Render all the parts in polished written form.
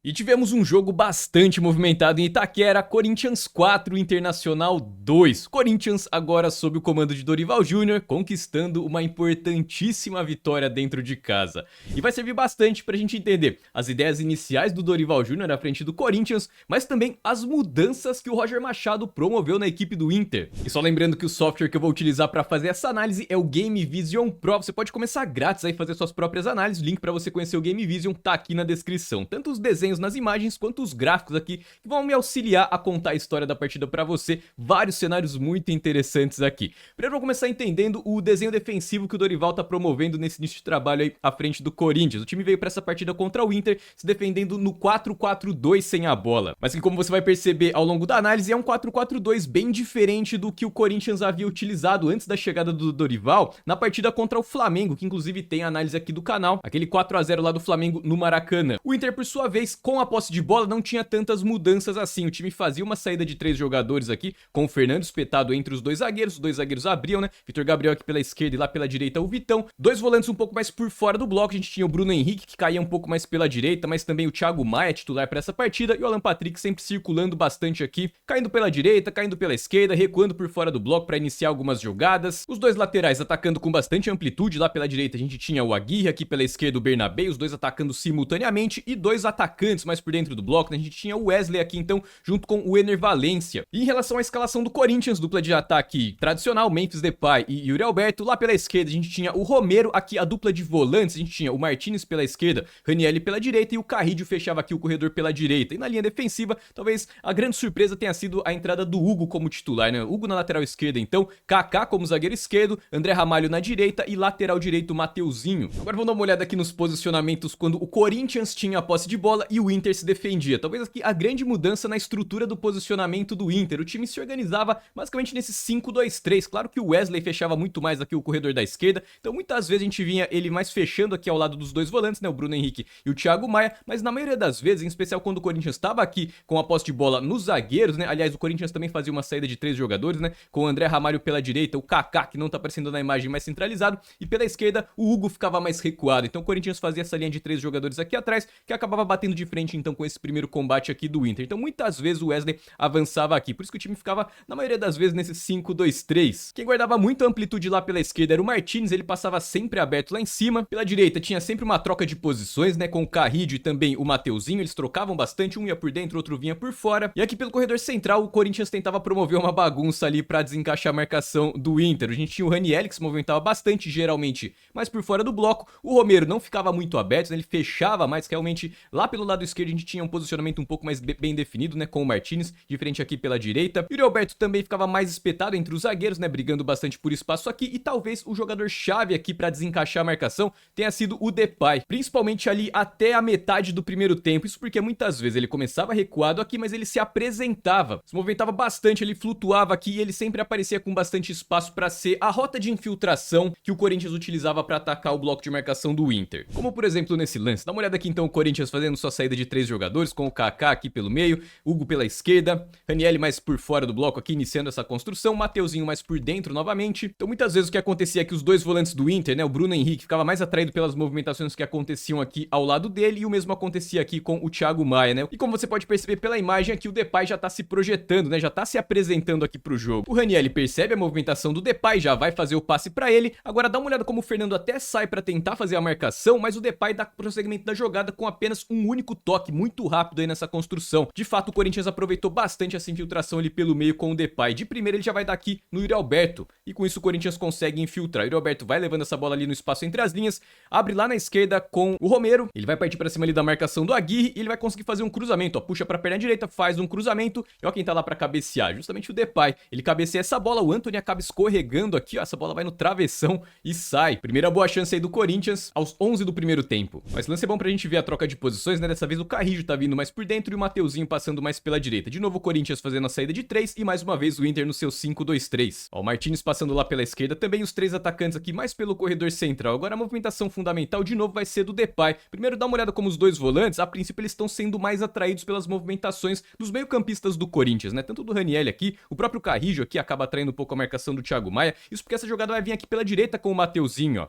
E tivemos um jogo bastante movimentado em Itaquera, Corinthians 4, Internacional 2. Corinthians agora sob o comando de Dorival Júnior, conquistando uma importantíssima vitória dentro de casa. E vai servir bastante pra gente entender as ideias iniciais do Dorival Júnior à frente do Corinthians, mas também as mudanças que o Roger Machado promoveu na equipe do Inter. E só lembrando que o software que eu vou utilizar para fazer essa análise é o Game Vision Pro. Você pode começar grátis aí fazer suas próprias análises. O link para você conhecer o Game Vision tá aqui na descrição. Tanto os desenhos nas imagens quanto os gráficos aqui que vão me auxiliar a contar a história da partida para você. Vários cenários muito interessantes aqui. Primeiro vou começar entendendo o desenho defensivo que o Dorival tá promovendo nesse início de trabalho aí à frente do Corinthians. O time veio para essa partida contra o Inter se defendendo no 4-4-2 sem a bola. Mas que, como você vai perceber ao longo da análise, é um 4-4-2 bem diferente do que o Corinthians havia utilizado antes da chegada do Dorival na partida contra o Flamengo, que inclusive tem a análise aqui do canal, aquele 4-0 lá do Flamengo no Maracanã. O Inter, por sua vez, com a posse de bola, não tinha tantas mudanças assim. O time fazia uma saída de 3 jogadores aqui, com o Fernando espetado entre os dois zagueiros abriam, né? Vitor Gabriel aqui pela esquerda e lá pela direita o Vitão. Dois volantes um pouco mais por fora do bloco, a gente tinha o Bruno Henrique, que caía um pouco mais pela direita, mas também o Thiago Maia, titular para essa partida, e o Alan Patrick sempre circulando bastante aqui, caindo pela direita, caindo pela esquerda, recuando por fora do bloco para iniciar algumas jogadas. Os dois laterais atacando com bastante amplitude, lá pela direita a gente tinha o Aguirre, aqui pela esquerda o Bernabé, os dois atacando simultaneamente, e dois atacantes mais por dentro do bloco, né? A gente tinha o Wesley aqui então, junto com o Ener Valencia. E em relação à escalação do Corinthians, dupla de ataque tradicional, Memphis Depay e Yuri Alberto, lá pela esquerda a gente tinha o Romero, aqui a dupla de volantes, a gente tinha o Martínez pela esquerda, Ranieri pela direita e o Carrillo fechava aqui o corredor pela direita. E na linha defensiva, talvez a grande surpresa tenha sido a entrada do Hugo como titular, né? Hugo na lateral esquerda então, Kaká como zagueiro esquerdo, André Ramalho na direita e lateral direito Mateuzinho. Agora vamos dar uma olhada aqui nos posicionamentos quando o Corinthians tinha a posse de bola e o Inter se defendia. Talvez aqui a grande mudança na estrutura do posicionamento do Inter. O time se organizava basicamente nesse 5-2-3. Claro que o Wesley fechava muito mais aqui o corredor da esquerda, então muitas vezes a gente vinha ele mais fechando aqui ao lado dos dois volantes, né, o Bruno Henrique e o Thiago Maia, mas na maioria das vezes, em especial quando o Corinthians estava aqui com a posse de bola nos zagueiros, né, aliás, o Corinthians também fazia uma saída de 3 jogadores, né, com o André Ramalho pela direita, o Kaká, que não tá aparecendo na imagem, mais centralizado, e pela esquerda o Hugo ficava mais recuado, então o Corinthians fazia essa linha de 3 jogadores aqui atrás, que acabava batendo de frente então com esse primeiro combate aqui do Inter, então muitas vezes o Wesley avançava aqui, por isso que o time ficava na maioria das vezes nesse 5-2-3. Quem guardava muita amplitude lá pela esquerda era o Martínez, ele passava sempre aberto lá em cima, pela direita tinha sempre uma troca de posições, né, com o Carrillo e também o Mateuzinho, eles trocavam bastante, um ia por dentro, outro vinha por fora, e aqui pelo corredor central o Corinthians tentava promover uma bagunça ali pra desencaixar a marcação do Inter. A gente tinha o Ranieri que se movimentava bastante, geralmente, mas por fora do bloco, o Romero não ficava muito aberto, né, ele fechava mais, realmente lá pelo lado esquerdo a gente tinha um posicionamento um pouco mais bem definido, né, com o Martínez de frente aqui pela direita, e o Alberto também ficava mais espetado entre os zagueiros, né, brigando bastante por espaço aqui, e talvez o jogador chave aqui pra desencaixar a marcação tenha sido o Depay, principalmente ali até a metade do primeiro tempo, isso porque muitas vezes ele começava recuado aqui, mas ele se apresentava, se movimentava bastante, ele flutuava aqui e ele sempre aparecia com bastante espaço para ser a rota de infiltração que o Corinthians utilizava para atacar o bloco de marcação do Inter. Como por exemplo nesse lance, dá uma olhada aqui então o Corinthians fazendo sua saída de 3 jogadores, com o Kaká aqui pelo meio, Hugo pela esquerda, Ranieri mais por fora do bloco aqui iniciando essa construção, Mateuzinho mais por dentro novamente. Então muitas vezes o que acontecia é que os dois volantes do Inter, né, o Bruno Henrique ficava mais atraído pelas movimentações que aconteciam aqui ao lado dele, e o mesmo acontecia aqui com o Thiago Maia, né? E como você pode perceber pela imagem aqui, o Depay já tá se projetando, né? Já tá se apresentando aqui pro jogo. O Ranieri percebe a movimentação do Depay, já vai fazer o passe pra ele. Agora dá uma olhada como o Fernando até sai pra tentar fazer a marcação, mas o Depay dá prosseguimento da jogada com apenas um único toque, muito rápido aí nessa construção. De fato, o Corinthians aproveitou bastante essa infiltração ali pelo meio com o Depay. De primeira ele já vai dar aqui no Yuri Alberto, e com isso o Corinthians consegue infiltrar. O Yuri Alberto vai levando essa bola ali no espaço entre as linhas, abre lá na esquerda com o Romero, ele vai partir pra cima ali da marcação do Aguirre, e ele vai conseguir fazer um cruzamento, ó, puxa pra perna direita, faz um cruzamento, e ó quem tá lá pra cabecear, justamente o Depay. Ele cabeceia essa bola, o Antony acaba escorregando aqui, ó, essa bola vai no travessão e sai. Primeira boa chance aí do Corinthians aos 11 do primeiro tempo. Mas esse lance é bom pra gente ver a troca de posições, né? Dessa vez o Carrillo tá vindo mais por dentro e o Mateuzinho passando mais pela direita. De novo o Corinthians fazendo a saída de 3 e mais uma vez o Inter no seu 5-2-3. Ó, o Martínez passando lá pela esquerda, também os 3 atacantes aqui mais pelo corredor central. Agora a movimentação fundamental de novo vai ser do Depay. Primeiro dá uma olhada como os dois volantes, a princípio eles estão sendo mais atraídos pelas movimentações dos meio-campistas do Corinthians, né? Tanto do Ranieri aqui, o próprio Carrillo aqui acaba atraindo um pouco a marcação do Thiago Maia. Isso porque essa jogada vai vir aqui pela direita com o Mateuzinho, ó.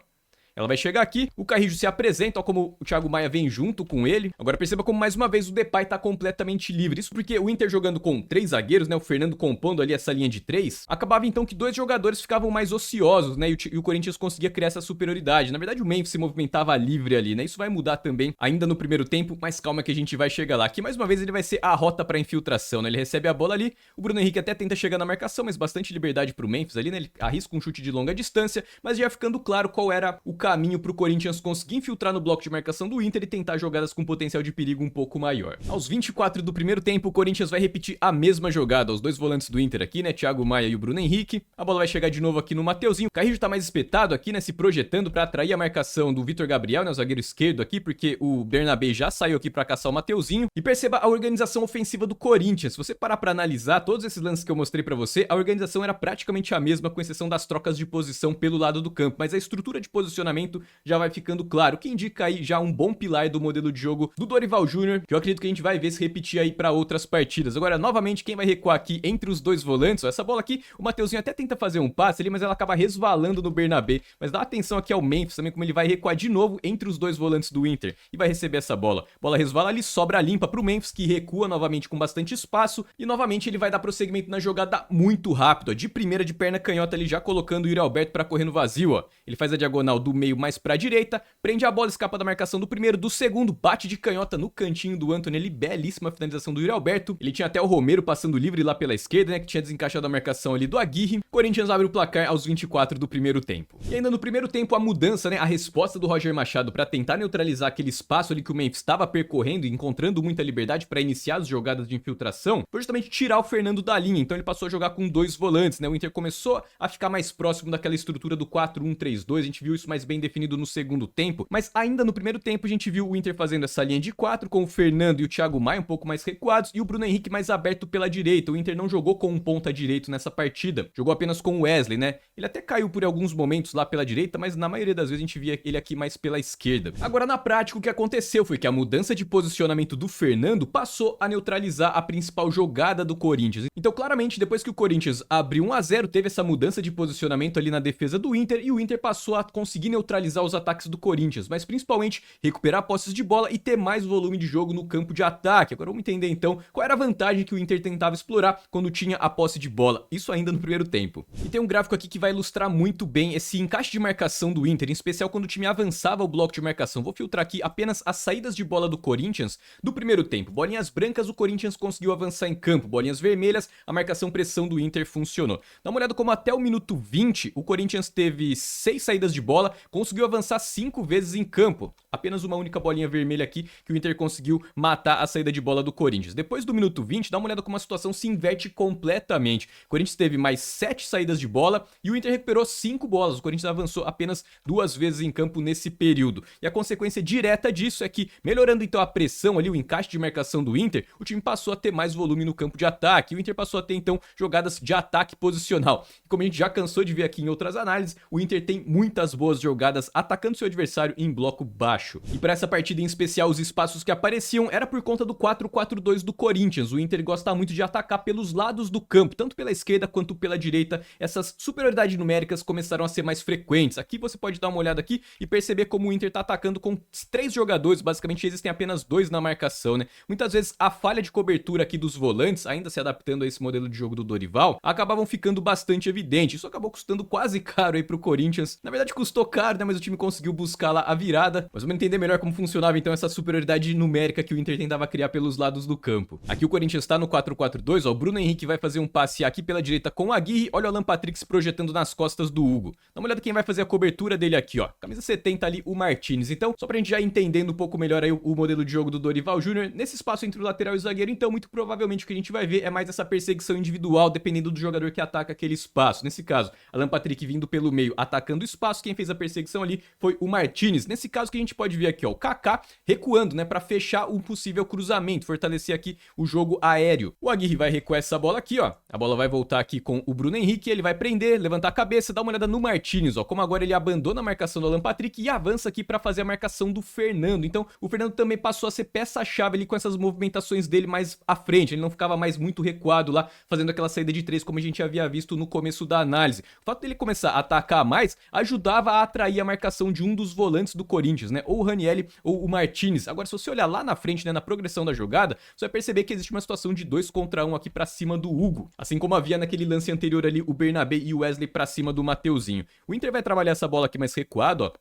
Ela vai chegar aqui, o Carrillo se apresenta, ó, como o Thiago Maia vem junto com ele. Agora perceba como mais uma vez o Depay tá completamente livre. Isso porque o Inter jogando com 3 zagueiros, né, o Fernando compondo ali essa linha de 3, acabava então que 2 jogadores ficavam mais ociosos, né, e o Corinthians conseguia criar essa superioridade. Na verdade o Memphis se movimentava livre ali, né, isso vai mudar também ainda no primeiro tempo, mas calma que a gente vai chegar lá. Aqui mais uma vez ele vai ser a rota pra infiltração, né, ele recebe a bola ali, o Bruno Henrique até tenta chegar na marcação, mas bastante liberdade pro Memphis ali, né, ele arrisca um chute de longa distância, mas já ficando claro qual era o caminho pro Corinthians conseguir infiltrar no bloco de marcação do Inter e tentar jogadas com potencial de perigo um pouco maior. Aos 24 do primeiro tempo, o Corinthians vai repetir a mesma jogada, os 2 volantes do Inter aqui, né, Thiago Maia e o Bruno Henrique. A bola vai chegar de novo aqui no Mateuzinho. O Carrillo tá mais espetado aqui, né, se projetando pra atrair a marcação do Vitor Gabriel, né, o zagueiro esquerdo aqui, porque o Bernabé já saiu aqui pra caçar o Mateuzinho. E perceba a organização ofensiva do Corinthians. Se você parar pra analisar todos esses lances que eu mostrei pra você, a organização era praticamente a mesma, com exceção das trocas de posição pelo lado do campo, mas a estrutura de posicionamento já vai ficando claro, que indica aí já um bom pilar do modelo de jogo do Dorival Júnior, que eu acredito que a gente vai ver se repetir aí pra outras partidas. Agora, novamente, quem vai recuar aqui entre os 2 volantes, ó, essa bola aqui, o Mateuzinho até tenta fazer um passe ali, mas ela acaba resvalando no Bernabé. Mas dá atenção aqui ao Memphis também, como ele vai recuar de novo entre os 2 volantes do Inter e vai receber essa bola. Bola resvala ali, sobra limpa pro Memphis, que recua novamente com bastante espaço e novamente ele vai dar prosseguimento na jogada muito rápido, ó, de primeira de perna canhota ali, já colocando o Yuri Alberto pra correr no vazio, ó. Ele faz a diagonal do meio mais pra direita, prende a bola, escapa da marcação do primeiro, do segundo, bate de canhota no cantinho do Antony ali, belíssima finalização do Yuri Alberto. Ele tinha até o Romero passando livre lá pela esquerda, né, que tinha desencaixado a marcação ali do Aguirre. Corinthians abre o placar aos 24 do primeiro tempo. E ainda no primeiro tempo, a mudança, né, a resposta do Roger Machado pra tentar neutralizar aquele espaço ali que o Memphis estava percorrendo e encontrando muita liberdade pra iniciar as jogadas de infiltração, foi justamente tirar o Fernando da linha. Então ele passou a jogar com 2 volantes, né, o Inter começou a ficar mais próximo daquela estrutura do 4-1-3-2, a gente viu isso mais bem definido no segundo tempo, mas ainda no primeiro tempo a gente viu o Inter fazendo essa linha de 4 com o Fernando e o Thiago Maia um pouco mais recuados e o Bruno Henrique mais aberto pela direita. O Inter não jogou com um ponta direito nessa partida, jogou apenas com o Wesley, né? Ele até caiu por alguns momentos lá pela direita, mas na maioria das vezes a gente via ele aqui mais pela esquerda. Agora na prática o que aconteceu foi que a mudança de posicionamento do Fernando passou a neutralizar a principal jogada do Corinthians. Então claramente depois que o Corinthians abriu 1-0, teve essa mudança de posicionamento ali na defesa do Inter e o Inter passou a conseguir neutralizar os ataques do Corinthians, mas principalmente recuperar posses de bola e ter mais volume de jogo no campo de ataque. Agora vamos entender então qual era a vantagem que o Inter tentava explorar quando tinha a posse de bola, isso ainda no primeiro tempo. E tem um gráfico aqui que vai ilustrar muito bem esse encaixe de marcação do Inter, em especial quando o time avançava o bloco de marcação. Vou filtrar aqui apenas as saídas de bola do Corinthians do primeiro tempo. Bolinhas brancas, o Corinthians conseguiu avançar em campo, bolinhas vermelhas, a marcação-pressão do Inter funcionou. Dá uma olhada como até o minuto 20 o Corinthians teve 6 saídas de bola, conseguiu avançar 5 vezes em campo. Apenas uma única bolinha vermelha aqui que o Inter conseguiu matar a saída de bola do Corinthians. Depois do minuto 20, dá uma olhada como a situação se inverte completamente. O Corinthians teve mais 7 saídas de bola e o Inter recuperou 5 bolas. O Corinthians avançou apenas 2 vezes em campo nesse período. E a consequência direta disso é que, melhorando então a pressão ali, o encaixe de marcação do Inter, o time passou a ter mais volume no campo de ataque. O Inter passou a ter então jogadas de ataque posicional. E como a gente já cansou de ver aqui em outras análises, o Inter tem muitas boas jogadas atacando seu adversário em bloco baixo. E para essa partida em especial, os espaços que apareciam era por conta do 4-4-2 do Corinthians. O Inter gosta muito de atacar pelos lados do campo, tanto pela esquerda quanto pela direita. Essas superioridades numéricas começaram a ser mais frequentes. Aqui você pode dar uma olhada aqui e perceber como o Inter tá atacando com 3 jogadores, basicamente existem apenas 2 na marcação, né? Muitas vezes a falha de cobertura aqui dos volantes, ainda se adaptando a esse modelo de jogo do Dorival, acabavam ficando bastante evidente. Isso acabou custando quase caro aí pro Corinthians. Na verdade custou caro, né? Mas o time conseguiu buscar lá a virada. Mas vamos entender melhor como funcionava então essa superioridade numérica que o Inter tentava criar pelos lados do campo. Aqui o Corinthians tá no 4-4-2, ó, o Bruno Henrique vai fazer um passe aqui pela direita com o Aguirre, olha o Alan Patrick se projetando nas costas do Hugo. Dá uma olhada quem vai fazer a cobertura dele aqui, ó, camisa 70 ali, o Martínez. Então, só pra gente já entendendo um pouco melhor aí o modelo de jogo do Dorival Júnior, nesse espaço entre o lateral e o zagueiro, então muito provavelmente o que a gente vai ver é mais essa perseguição individual, dependendo do jogador que ataca aquele espaço. Nesse caso, Alan Patrick vindo pelo meio, atacando o espaço, quem fez a perseguição ali foi o Martínez. Nesse caso, o que a gente pode pode ver aqui, ó, o Kaká recuando, né, para fechar um possível cruzamento, fortalecer aqui o jogo aéreo. O Aguirre vai recuar essa bola aqui, ó. A bola vai voltar aqui com o Bruno Henrique, ele vai prender, levantar a cabeça, dar uma olhada no Martínez, ó, como agora ele abandona a marcação do Alan Patrick e avança aqui para fazer a marcação do Fernando. Então, o Fernando também passou a ser peça-chave ali com essas movimentações dele mais à frente, ele não ficava mais muito recuado lá, fazendo aquela saída de 3 como a gente havia visto no começo da análise. O fato dele começar a atacar mais ajudava a atrair a marcação de um dos volantes do Corinthians, né, ou o Ranieri ou o Martínez. Agora, se você olhar lá na frente, né, na progressão da jogada, você vai perceber que existe uma situação de 2 contra 1 aqui pra cima do Hugo, assim como havia naquele lance anterior ali o Bernabé e o Wesley pra cima do Mateuzinho. O Inter vai trabalhar essa bola aqui mais recuado, ó.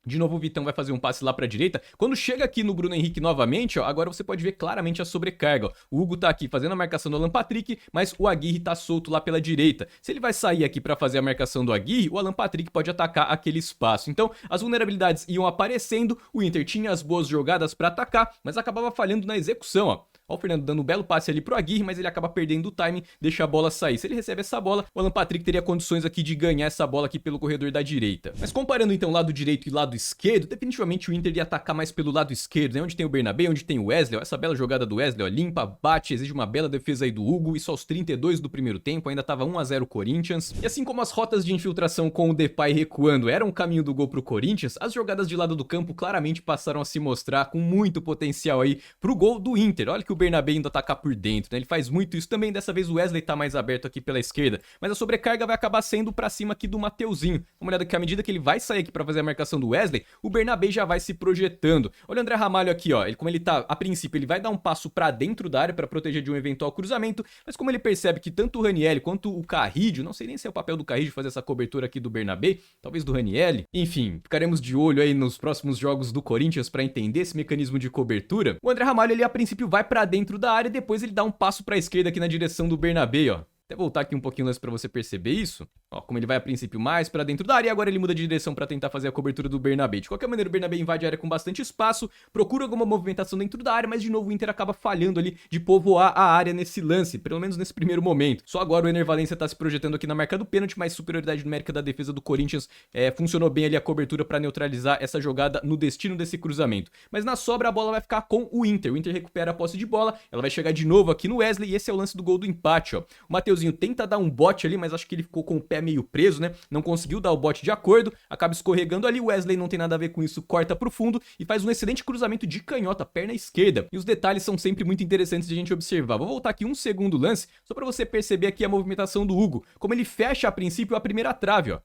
De novo o Vitão vai fazer um passe lá pra direita. Quando chega aqui no Bruno Henrique novamente, ó, agora você pode ver claramente a sobrecarga, ó. O Hugo tá aqui fazendo a marcação do Alan Patrick, mas o Aguirre tá solto lá pela direita. Se ele vai sair aqui pra fazer a marcação do Aguirre, o Alan Patrick pode atacar aquele espaço. Então, as vulnerabilidades iam aparecendo, o Inter tinha as boas jogadas pra atacar, mas acabava falhando na execução, ó. Ó, o Fernando dando um belo passe ali pro Aguirre, mas ele acaba perdendo o timing, deixa a bola sair. Se ele recebe essa bola, o Alan Patrick teria condições aqui de ganhar essa bola aqui pelo corredor da direita. Mas comparando então lado direito e lado esquerdo, definitivamente o Inter ia atacar mais pelo lado esquerdo, né? Onde tem o Bernabé, onde tem o Wesley, ó, essa bela jogada do Wesley, ó, limpa, bate, exige uma bela defesa aí do Hugo, isso aos 32 do primeiro tempo, ainda tava 1-0 Corinthians. E assim como as rotas de infiltração com o Depay recuando eram o caminho do gol pro Corinthians, as jogadas de lado do campo claramente passaram a se mostrar com muito potencial aí pro gol do Inter. Olha que o Bernabé indo atacar por dentro, né? Ele faz muito isso também, dessa vez o Wesley tá mais aberto aqui pela esquerda, mas a sobrecarga vai acabar sendo pra cima aqui do Mateuzinho. Dá uma olhada que à medida que ele vai sair aqui pra fazer a marcação do Wesley, o Bernabé já vai se projetando. Olha o André Ramalho aqui, ó, ele, como ele tá, a princípio, ele vai dar um passo pra dentro da área pra proteger de um eventual cruzamento, mas como ele percebe que tanto o Ranieri quanto o Carrillo, não sei nem se é o papel do Carrillo fazer essa cobertura aqui do Bernabé, talvez do Ranieri, enfim, ficaremos de olho aí nos próximos jogos do Corinthians pra entender esse mecanismo de cobertura. O André Ramalho, ele a princípio vai pra dentro da área e depois ele dá um passo pra esquerda aqui na direção do Bernabé, ó. Até voltar aqui um pouquinho antes pra você perceber isso. Ó, como ele vai a princípio mais pra dentro da área e agora ele muda de direção pra tentar fazer a cobertura do Bernabé. De qualquer maneira, o Bernabé invade a área com bastante espaço, procura alguma movimentação dentro da área, mas de novo o Inter acaba falhando ali de povoar a área nesse lance, pelo menos nesse primeiro momento. Só agora o Ener Valencia tá se projetando aqui na marca do pênalti, mas superioridade numérica da defesa do Corinthians funcionou bem ali a cobertura pra neutralizar essa jogada no destino desse cruzamento. Mas na sobra a bola vai ficar com o Inter. O Inter recupera a posse de bola, ela vai chegar de novo aqui no Wesley e esse é o lance do gol do empate, ó. O Mateuzinho tenta dar um bote ali, mas acho que ele ficou com o pé meio preso, né? Não conseguiu dar o bote de acordo, acaba escorregando ali. O Wesley não tem nada a ver com isso, corta pro fundo e faz um excelente cruzamento de canhota, perna esquerda. E os detalhes são sempre muito interessantes de a gente observar. Vou voltar aqui um segundo lance, só pra você perceber aqui a movimentação do Hugo. Como ele fecha a princípio a primeira trave, ó.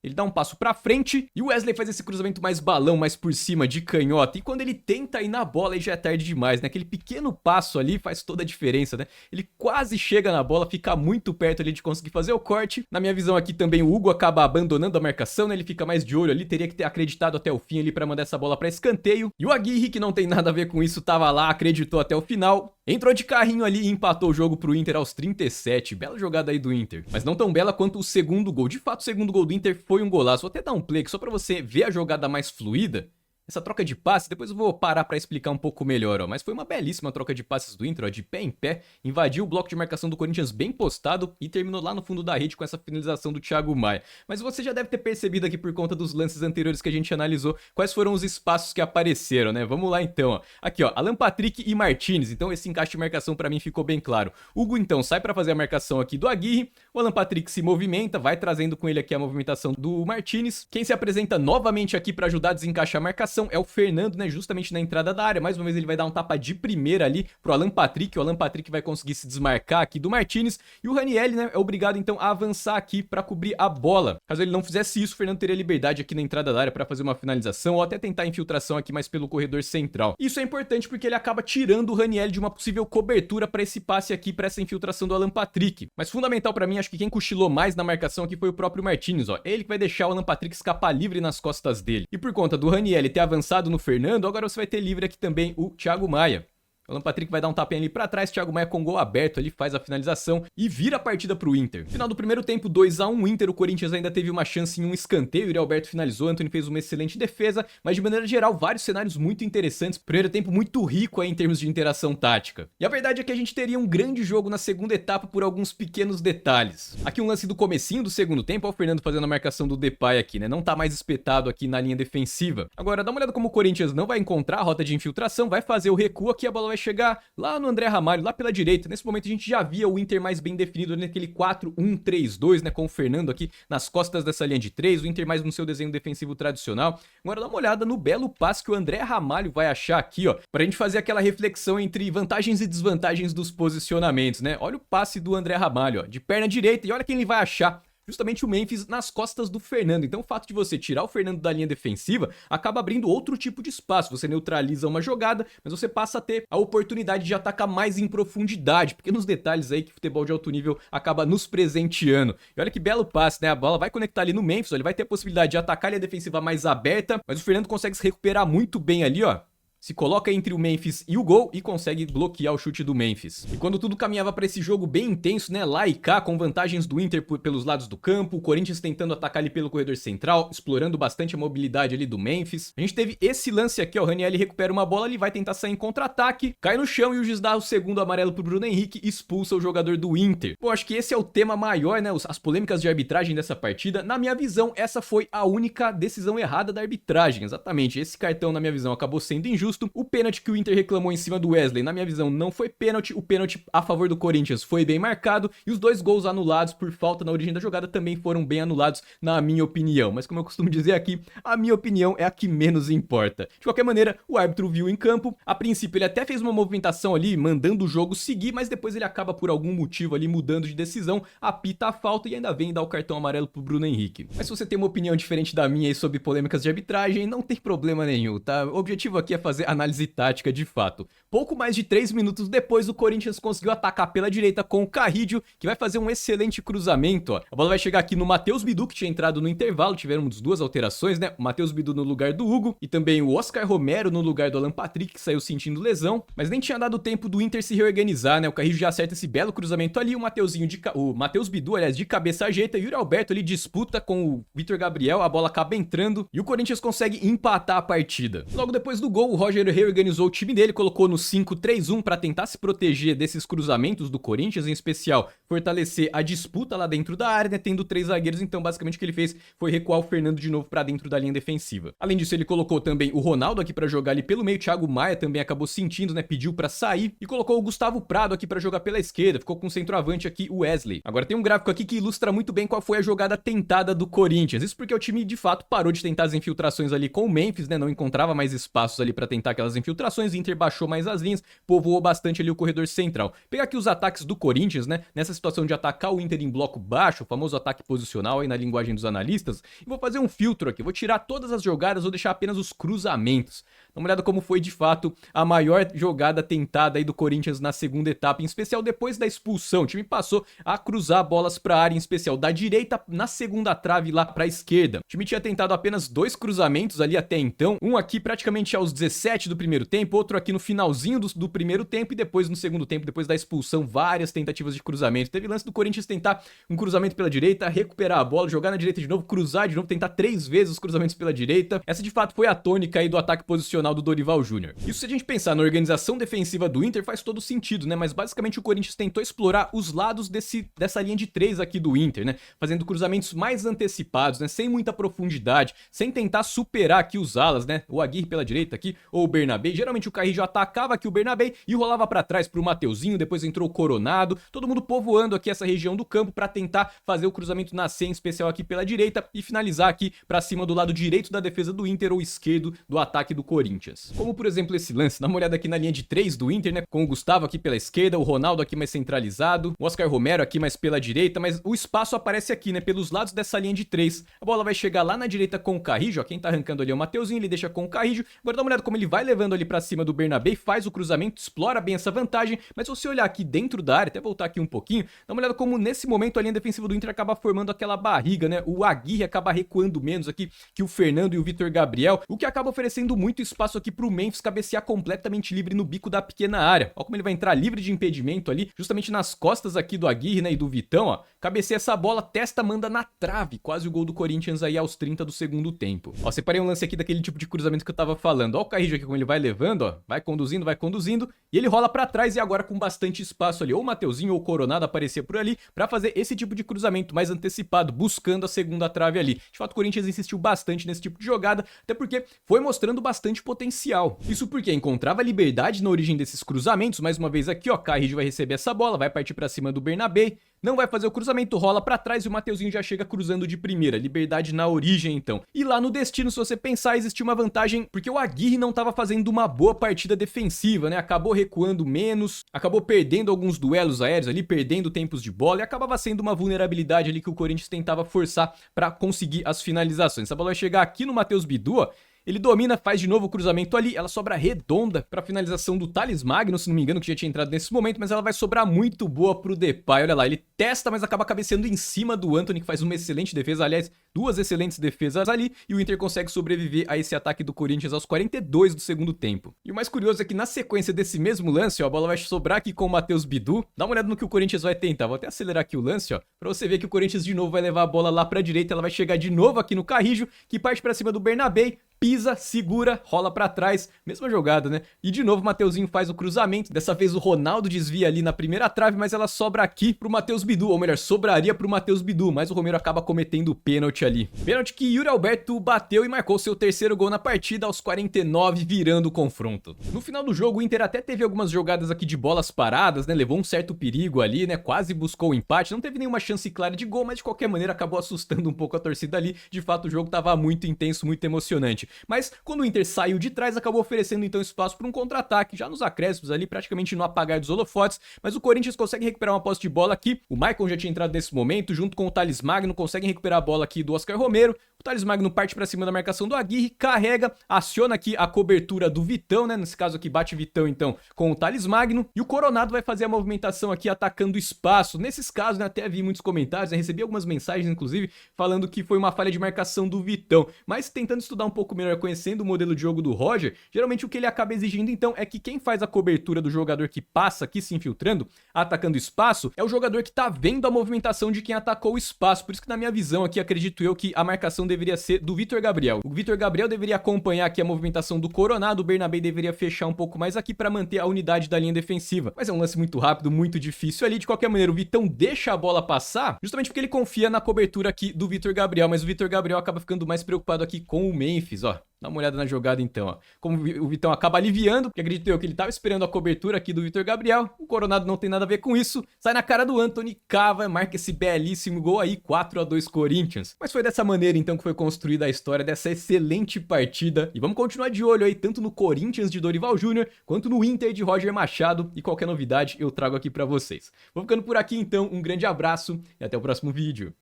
Ele dá um passo pra frente e o Wesley faz esse cruzamento mais balão, mais por cima, de canhota. E quando ele tenta ir na bola, aí já é tarde demais, né? Aquele pequeno passo ali faz toda a diferença, né? Ele quase chega na bola, fica muito perto ali de conseguir fazer o corte. Na minha visão aqui também o Hugo acaba abandonando a marcação, né? Ele fica mais de olho ali, teria que ter acreditado até o fim ali pra mandar essa bola pra escanteio. E o Aguirre, que não tem nada a ver com isso, tava lá, acreditou até o final. Entrou de carrinho ali e empatou o jogo pro Inter aos 37. Bela jogada aí do Inter. Mas não tão bela quanto o segundo gol. De fato, o segundo gol do Inter foi um golaço. Vou até dar um play aqui só pra você ver a jogada mais fluida. Essa troca de passe, depois eu vou parar pra explicar um pouco melhor, ó. Mas foi uma belíssima troca de passes do Inter, ó, de pé em pé. Invadiu o bloco de marcação do Corinthians bem postado e terminou lá no fundo da rede com essa finalização do Thiago Maia. Mas você já deve ter percebido aqui por conta dos lances anteriores que a gente analisou, quais foram os espaços que apareceram, né? Vamos lá então, ó. Aqui, ó, Alan Patrick e Martínez. Então esse encaixe de marcação pra mim ficou bem claro. Hugo então sai pra fazer a marcação aqui do Aguirre. O Alan Patrick se movimenta, vai trazendo com ele aqui a movimentação do Martínez. Quem se apresenta novamente aqui pra ajudar a desencaixar a marcação é o Fernando, né, justamente na entrada da área. Mais uma vez ele vai dar um tapa de primeira ali pro Alan Patrick. O Alan Patrick vai conseguir se desmarcar aqui do Martínez. E o Ranieri, né, é obrigado então a avançar aqui pra cobrir a bola. Caso ele não fizesse isso, o Fernando teria liberdade aqui na entrada da área pra fazer uma finalização ou até tentar a infiltração aqui mais pelo corredor central. Isso é importante porque ele acaba tirando o Ranieri de uma possível cobertura pra esse passe aqui, pra essa infiltração do Alan Patrick. Mas fundamental pra mim, acho que quem cochilou mais na marcação aqui foi o próprio Martínez, ó. Ele que vai deixar o Alan Patrick escapar livre nas costas dele. E por conta do Ranieri ter avançado no Fernando, agora você vai ter livre aqui também o Thiago Maia. O Alan Patrick vai dar um tapinha ali pra trás, Thiago Maia com gol aberto ali, faz a finalização e vira a partida pro Inter. Final do primeiro tempo, 2-1 Inter, o Corinthians ainda teve uma chance em um escanteio, o Yuri Alberto finalizou, Antony fez uma excelente defesa, mas de maneira geral, vários cenários muito interessantes, primeiro tempo muito rico aí em termos de interação tática. E a verdade é que a gente teria um grande jogo na segunda etapa por alguns pequenos detalhes. Aqui um lance do comecinho do segundo tempo, ó, o Fernando fazendo a marcação do Depay aqui, né, não tá mais espetado aqui na linha defensiva. Agora, dá uma olhada como o Corinthians não vai encontrar a rota de infiltração, vai fazer o recuo aqui, a bola vai chegar lá no André Ramalho, lá pela direita. Nesse momento a gente já via o Inter mais bem definido ali naquele 4-1-3-2, né, com o Fernando aqui nas costas dessa linha de 3, o Inter mais no seu desenho defensivo tradicional. Agora dá uma olhada no belo passe que o André Ramalho vai achar aqui, ó, pra gente fazer aquela reflexão entre vantagens e desvantagens dos posicionamentos, né? Olha o passe do André Ramalho, ó, de perna direita, e olha quem ele vai achar. Justamente o Memphis nas costas do Fernando. Então o fato de você tirar o Fernando da linha defensiva acaba abrindo outro tipo de espaço. Você neutraliza uma jogada, mas você passa a ter a oportunidade de atacar mais em profundidade. Pequenos detalhes aí que o futebol de alto nível acaba nos presenteando. E olha que belo passe, né? A bola vai conectar ali no Memphis, ó, ele vai ter a possibilidade de atacar a linha defensiva mais aberta, mas o Fernando consegue se recuperar muito bem ali, ó. Se coloca entre o Memphis e o gol e consegue bloquear o chute do Memphis. E quando tudo caminhava para esse jogo bem intenso, né, lá e cá, com vantagens do Inter pelos lados do campo, o Corinthians tentando atacar ali pelo corredor central, explorando bastante a mobilidade ali do Memphis. A gente teve esse lance aqui, ó, o Ranieri recupera uma bola, ele vai tentar sair em contra-ataque, cai no chão e o juiz dá o segundo amarelo pro Bruno Henrique e expulsa o jogador do Inter. Pô, acho que esse é o tema maior, né, as polêmicas de arbitragem dessa partida. Na minha visão, essa foi a única decisão errada da arbitragem, exatamente. Esse cartão, na minha visão, acabou sendo injusto. O pênalti que o Inter reclamou em cima do Wesley, na minha visão, não foi pênalti. O pênalti a favor do Corinthians foi bem marcado. E os dois gols anulados por falta na origem da jogada também foram bem anulados, na minha opinião. Mas como eu costumo dizer aqui, a minha opinião é a que menos importa. De qualquer maneira, o árbitro viu em campo. A princípio, ele até fez uma movimentação ali, mandando o jogo seguir, mas depois ele acaba por algum motivo ali mudando de decisão, apita a falta e ainda vem dar o cartão amarelo pro Bruno Henrique. Mas se você tem uma opinião diferente da minha aí sobre polêmicas de arbitragem, não tem problema nenhum, tá? O objetivo aqui é fazer análise tática de fato. Pouco mais de 3 minutos depois, o Corinthians conseguiu atacar pela direita com o Carrillo, que vai fazer um excelente cruzamento, ó. A bola vai chegar aqui no Matheus Bidu, que tinha entrado no intervalo, tivemos duas alterações, né? O Matheus Bidu no lugar do Hugo e também o Oscar Romero no lugar do Alan Patrick, que saiu sentindo lesão, mas nem tinha dado tempo do Inter se reorganizar, né? O Carrillo já acerta esse belo cruzamento ali, o Matheus Bidu, aliás, de cabeça ajeita, e o Yuri Alberto ali disputa com o Vitor Gabriel, a bola acaba entrando e o Corinthians consegue empatar a partida. Logo depois do gol, o Roger reorganizou o time dele, colocou no 5-3-1 para tentar se proteger desses cruzamentos do Corinthians, em especial fortalecer a disputa lá dentro da área, né, tendo 3 zagueiros. Então basicamente o que ele fez foi recuar o Fernando de novo para dentro da linha defensiva. Além disso, ele colocou também o Ronaldo aqui para jogar ali pelo meio, o Thiago Maia também acabou sentindo, né, pediu para sair, e colocou o Gustavo Prado aqui para jogar pela esquerda, ficou com o centroavante aqui, o Wesley. Agora tem um gráfico aqui que ilustra muito bem qual foi a jogada tentada do Corinthians, isso porque o time de fato parou de tentar as infiltrações ali com o Memphis, né, não encontrava mais espaços ali para tentar aquelas infiltrações, o Inter baixou mais as linhas, povoou bastante ali o corredor central. Pegar aqui os ataques do Corinthians, né, nessa situação de atacar o Inter em bloco baixo, o famoso ataque posicional aí na linguagem dos analistas, e vou fazer um filtro aqui, vou tirar todas as jogadas, vou deixar apenas os cruzamentos. Dá uma olhada como foi de fato a maior jogada tentada aí do Corinthians na segunda etapa, em especial depois da expulsão. O time passou a cruzar bolas para a área, em especial da direita na segunda trave lá para a esquerda. O time tinha tentado apenas 2 cruzamentos ali até então, um aqui praticamente aos 17 do primeiro tempo, outro aqui no finalzinho do primeiro tempo e depois no segundo tempo, depois da expulsão, várias tentativas de cruzamento. Teve lance do Corinthians tentar um cruzamento pela direita, recuperar a bola, jogar na direita de novo, cruzar de novo, tentar 3 vezes os cruzamentos pela direita. Essa de fato foi a tônica aí do ataque posicional do Dorival Júnior. Isso, se a gente pensar na organização defensiva do Inter, faz todo sentido, né? Mas basicamente o Corinthians tentou explorar os lados dessa linha de 3 aqui do Inter, né? Fazendo cruzamentos mais antecipados, né? Sem muita profundidade, sem tentar superar aqui os alas, né? O Aguirre pela direita aqui, ou o Bernabé. Geralmente o Carrillo atacava aqui o Bernabé e rolava pra trás pro Mateuzinho, depois entrou o Coronado, todo mundo povoando aqui essa região do campo pra tentar fazer o cruzamento nascer, em especial aqui pela direita, e finalizar aqui pra cima do lado direito da defesa do Inter ou esquerdo do ataque do Corinthians. Como por exemplo esse lance, dá uma olhada aqui na linha de 3 do Inter, né, com o Gustavo aqui pela esquerda, o Ronaldo aqui mais centralizado, o Oscar Romero aqui mais pela direita, mas o espaço aparece aqui, né, pelos lados dessa linha de 3. A bola vai chegar lá na direita com o Carrillo, ó, quem tá arrancando ali é o Mateuzinho, ele deixa com o Carrillo. Agora dá uma olhada como ele vai levando ali pra cima do Bernabé, faz o cruzamento, explora bem essa vantagem, mas se você olhar aqui dentro da área, até voltar aqui um pouquinho, dá uma olhada como nesse momento a linha defensiva do Inter acaba formando aquela barriga, né? O Aguirre acaba recuando menos aqui que o Fernando e o Vitor Gabriel, o que acaba oferecendo muito espaço aqui pro Memphis cabecear completamente livre no bico da pequena área. Olha como ele vai entrar livre de impedimento ali, justamente nas costas aqui do Aguirre, né, e do Vitão, ó. Cabeceia essa bola, testa, manda na trave, quase o gol do Corinthians aí aos 30 do segundo tempo. Ó, separei um lance aqui daquele tipo de cruzamento que eu tava falando. Ó o Carrillo aqui como ele vai levando, ó, vai conduzindo, e ele rola pra trás e agora com bastante espaço ali, ou o Mateuzinho ou o Coronado aparecer por ali, pra fazer esse tipo de cruzamento mais antecipado, buscando a segunda trave ali. De fato, o Corinthians insistiu bastante nesse tipo de jogada, até porque foi mostrando bastante potencial. Isso porque encontrava liberdade na origem desses cruzamentos, mais uma vez aqui, ó, Carrillo vai receber essa bola, vai partir pra cima do Bernabé, não vai fazer o cruzamento, rola pra trás e o Mateuzinho já chega cruzando de primeira. Liberdade na origem, então. E lá no destino, se você pensar, existia uma vantagem, porque o Aguirre não tava fazendo uma boa partida defensiva, né? Acabou recuando menos, acabou perdendo alguns duelos aéreos ali, perdendo tempos de bola, e acabava sendo uma vulnerabilidade ali que o Corinthians tentava forçar pra conseguir as finalizações. Essa bola vai chegar aqui no Matheus Bidu, ó. Ele domina, faz de novo o cruzamento ali, ela sobra redonda pra finalização do Thales Magno, se não me engano, que já tinha entrado nesse momento, mas ela vai sobrar muito boa pro Depay, olha lá, ele testa, mas acaba cabeceando em cima do Antony, que faz uma excelente defesa, aliás, duas excelentes defesas ali, e o Inter consegue sobreviver a esse ataque do Corinthians aos 42 do segundo tempo. E o mais curioso é que na sequência desse mesmo lance, ó, a bola vai sobrar aqui com o Matheus Bidu, dá uma olhada no que o Corinthians vai tentar, vou até acelerar aqui o lance, ó, pra você ver que o Corinthians de novo vai levar a bola lá pra direita, ela vai chegar de novo aqui no Carrillo, que parte pra cima do Bernabé, pisa, segura, rola pra trás, mesma jogada, né? E de novo o Mateuzinho faz o cruzamento, dessa vez o Ronaldo desvia ali na primeira trave, mas ela sobra aqui pro Matheus Bidu, ou melhor, sobraria pro Matheus Bidu, mas o Romero acaba cometendo o pênalti ali. Pênalti que Yuri Alberto bateu e marcou seu terceiro gol na partida aos 49, virando o confronto. No final do jogo, o Inter até teve algumas jogadas aqui de bolas paradas, né? Levou um certo perigo ali, né? Quase buscou o empate, não teve nenhuma chance clara de gol, mas de qualquer maneira acabou assustando um pouco a torcida ali. De fato, o jogo tava muito intenso, muito emocionante. Mas quando o Inter saiu de trás, acabou oferecendo então espaço para um contra-ataque, já nos acréscimos ali, praticamente no apagar dos holofotes, mas o Corinthians consegue recuperar uma posse de bola aqui, o Maicon já tinha entrado nesse momento, junto com o Thales Magno, conseguem recuperar a bola aqui do Oscar Romero, o Thales Magno parte para cima da marcação do Aguirre, carrega, aciona aqui a cobertura do Vitão, né, nesse caso aqui bate Vitão então com o Thales Magno, e o Coronado vai fazer a movimentação aqui atacando espaço, nesses casos, né, até vi muitos comentários, né, recebi algumas mensagens inclusive, falando que foi uma falha de marcação do Vitão, mas tentando estudar um pouco melhor, conhecendo o modelo de jogo do Roger, geralmente o que ele acaba exigindo então é que quem faz a cobertura do jogador que passa aqui se infiltrando, atacando espaço, é o jogador que tá vendo a movimentação de quem atacou o espaço, por isso que na minha visão aqui acredito eu que a marcação deveria ser do Vitor Gabriel. O Vitor Gabriel deveria acompanhar aqui a movimentação do Coronado, o Bernabé deveria fechar um pouco mais aqui para manter a unidade da linha defensiva, mas é um lance muito rápido, muito difícil ali, de qualquer maneira o Vitão deixa a bola passar, justamente porque ele confia na cobertura aqui do Vitor Gabriel, mas o Vitor Gabriel acaba ficando mais preocupado aqui com o Memphis, ó. Dá uma olhada na jogada então, ó. Como o Vitão acaba aliviando, que acredito eu que ele tava esperando a cobertura aqui do Vitor Gabriel, o Coronado não tem nada a ver com isso, sai na cara do Antony, cava, marca esse belíssimo gol aí, 4-2 Corinthians. Mas foi dessa maneira então que foi construída a história dessa excelente partida, e vamos continuar de olho aí, tanto no Corinthians de Dorival Júnior, quanto no Inter de Roger Machado, e qualquer novidade eu trago aqui pra vocês. Vou ficando por aqui então, um grande abraço, e até o próximo vídeo.